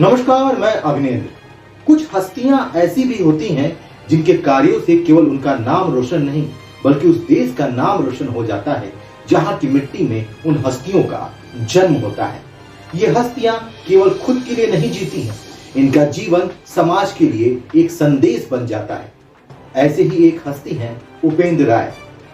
नमस्कार, मैं अभिनेंद्र। कुछ हस्तियां ऐसी भी होती हैं जिनके कार्यों से केवल उनका नाम रोशन नहीं बल्कि उस देश का नाम रोशन हो जाता है जहां की मिट्टी में उन हस्तियों का जन्म होता है। ये हस्तियां केवल खुद के लिए नहीं जीती हैं, इनका जीवन समाज के लिए एक संदेश बन जाता है। ऐसे ही एक हस्ती हैं उपेंद्र राय।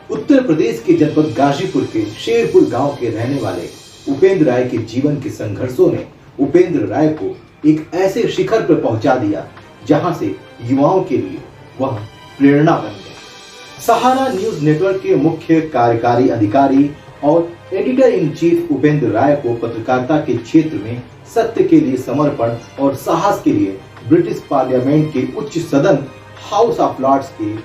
उत्तर प्रदेश के जनपद गाजीपुर के शेरपुर गांव के रहने वाले उपेंद्र राय के जीवन के संघर्षों ने उपेंद्र राय को एक ऐसे शिखर पर पहुंचा दिया जहां से युवाओं के लिए वह प्रेरणा बन गए। सहारा न्यूज नेटवर्क के मुख्य कार्यकारी अधिकारी और एडिटर इन चीफ उपेंद्र राय को पत्रकारिता के क्षेत्र में सत्य के लिए समर्पण और साहस के लिए ब्रिटिश पार्लियामेंट के उच्च सदन हाउस ऑफ लॉर्ड्स के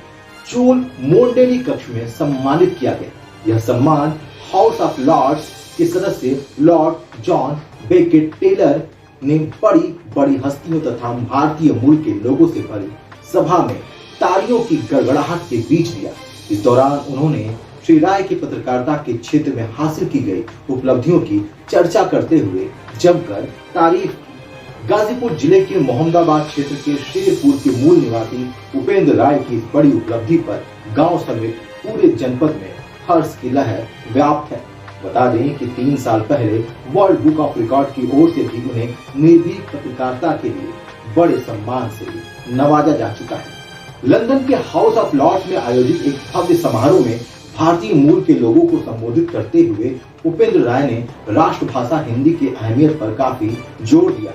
चोल मोंडेली कक्ष में सम्मानित किया गया। यह सम्मान हाउस ऑफ लॉर्ड्स के सदस्य लॉर्ड जॉन बेकेट टेलर ने बड़ी बड़ी हस्तियों तथा भारतीय मूल के लोगों से भरी सभा में तालियों की गड़गड़ाहट के बीच दिया। इस दौरान उन्होंने श्री राय की पत्रकारिता के क्षेत्र में हासिल की गई उपलब्धियों की चर्चा करते हुए जमकर तारीफ की। गाजीपुर जिले के मोहम्मदाबाद क्षेत्र के शेरपुर के मूल निवासी उपेंद्र राय की इस बड़ी उपलब्धि पर गांव समेत पूरे जनपद में हर्ष की लहर व्याप्त है। बता दें कि 3 साल पहले वर्ल्ड बुक ऑफ रिकॉर्ड की ओर से भी उन्हें निर्भीक पत्रकारिता के लिए बड़े सम्मान से नवाजा जा चुका है। लंदन के हाउस ऑफ लॉर्ड्स में आयोजित एक भव्य समारोह में भारतीय मूल के लोगों को संबोधित करते हुए उपेंद्र राय ने राष्ट्रभाषा हिंदी की अहमियत पर काफी जोर दिया।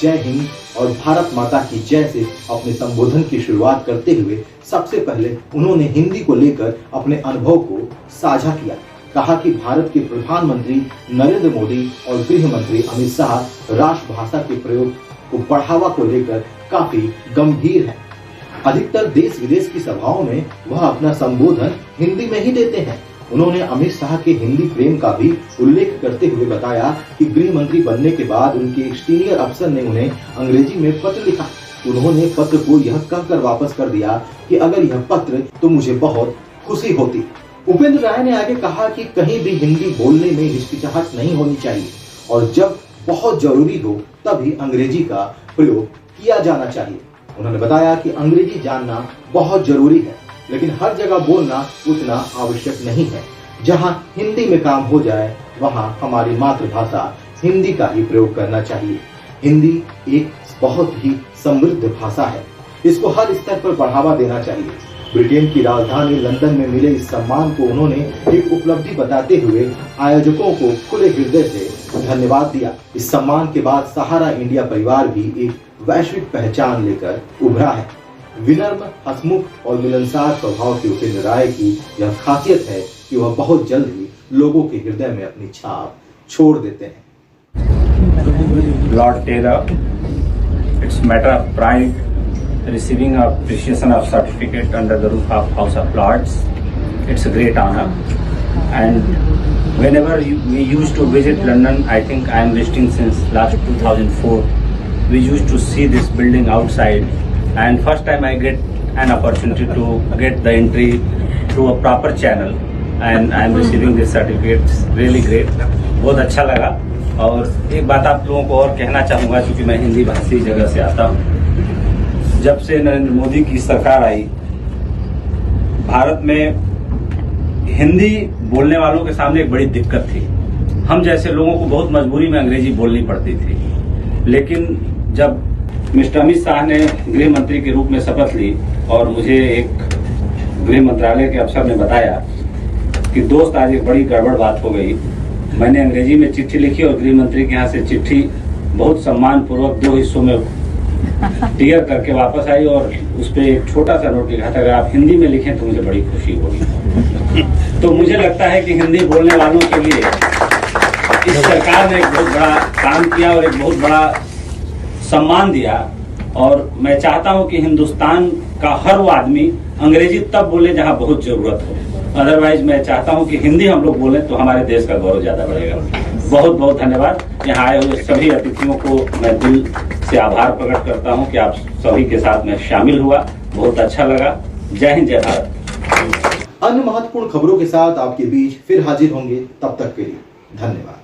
जय हिंद और भारत माता की जय से अपने संबोधन की शुरुआत करते हुए सबसे पहले उन्होंने हिंदी को लेकर अपने अनुभव को साझा किया। कहा कि भारत के प्रधानमंत्री नरेंद्र मोदी और गृह मंत्री अमित शाह राष्ट्रभाषा के प्रयोग को बढ़ावा को लेकर काफी गंभीर है। अधिकतर देश विदेश की सभाओं में वह अपना संबोधन हिंदी में ही देते हैं। उन्होंने अमित शाह के हिंदी प्रेम का भी उल्लेख करते हुए बताया कि गृह मंत्री बनने के बाद उनके एक सीनियर अफसर ने उन्हें अंग्रेजी में पत्र लिखा। उन्होंने पत्र को यह कहकर वापस कर दिया कि अगर यह पत्र तो मुझे बहुत खुशी होती। उपेंद्र राय ने आगे कहा कि कहीं भी हिंदी बोलने में हिचकिचाहट नहीं होनी चाहिए और जब बहुत जरूरी हो तभी अंग्रेजी का प्रयोग किया जाना चाहिए। उन्होंने बताया कि अंग्रेजी जानना बहुत जरूरी है लेकिन हर जगह बोलना उतना आवश्यक नहीं है। जहां हिंदी में काम हो जाए वहां हमारी मातृभाषा हिंदी का ही प्रयोग करना चाहिए। हिंदी एक बहुत ही समृद्ध भाषा है, इसको हर स्तर पर बढ़ावा देना चाहिए। ब्रिटेन की राजधानी लंदन में मिले इस सम्मान को उन्होंने एक उपलब्धि बताते हुए आयोजकों को खुले हृदय से धन्यवाद दिया। इस सम्मान के बाद सहारा इंडिया परिवार भी एक वैश्विक पहचान लेकर उभरा है। विनम्र, हंसमुख और मिलनसार स्वभाव के उपेंद्र राय की यह खासियत है कि वह बहुत जल्द ही लोगों के हृदय में अपनी छाप छोड़ देते हैं। Lord Taylor, it's matter of pride receiving a appreciation of certificate under the roof of House of Lords. It's a great honor, and whenever we used to visit London, I think I am visiting since last 2004. We used to see this building outside, and first time I get an opportunity to get the entry through a proper channel, and I am receiving this certificate. It's really great. बहुत अच्छा लगा। और एक बात आप लोगों को और कहना चाहूँगा, क्योंकि मैं हिंदी भाषी जगह से आता हूँ। जब से नरेंद्र मोदी की सरकार आई, भारत में हिंदी बोलने वालों के सामने एक बड़ी दिक्कत थी। हम जैसे लोगों को बहुत मजबूरी में अंग्रेजी बोलनी पड़ती थी। लेकिन जब मिस्टर अमित शाह ने गृह मंत्री के रूप में शपथ ली और मुझे एक गृह मंत्रालय के अफसर ने बताया कि दोस्त आज एक बड़ी गड़बड़ बात हो गई, मैंने अंग्रेजी में चिट्ठी लिखी और गृह मंत्री के यहाँ से चिट्ठी बहुत सम्मान पूर्वक 2 हिस्सों में टीयर करके वापस आई और उस पर एक छोटा सा नोट लिखा था, अगर आप हिंदी में लिखें तो मुझे बड़ी खुशी होगी। तो मुझे लगता है कि हिंदी बोलने वालों के लिए इस सरकार ने एक बहुत बड़ा काम किया और एक बहुत बड़ा सम्मान दिया। और मैं चाहता हूं कि हिंदुस्तान का हर वो आदमी अंग्रेजी तब बोले जहां बहुत जरूरत हो, अदरवाइज मैं चाहता हूं कि हिंदी हम लोग बोलें तो हमारे देश का गौरव ज्यादा बढ़ेगा। बहुत बहुत धन्यवाद। यहाँ आए हुए सभी अतिथियों को मैं दिल से आभार प्रकट करता हूँ कि आप सभी के साथ में शामिल हुआ, बहुत अच्छा लगा। जय हिंद, जय भारत। अन्य महत्वपूर्ण खबरों के साथ आपके बीच फिर हाजिर होंगे, तब तक के लिए धन्यवाद।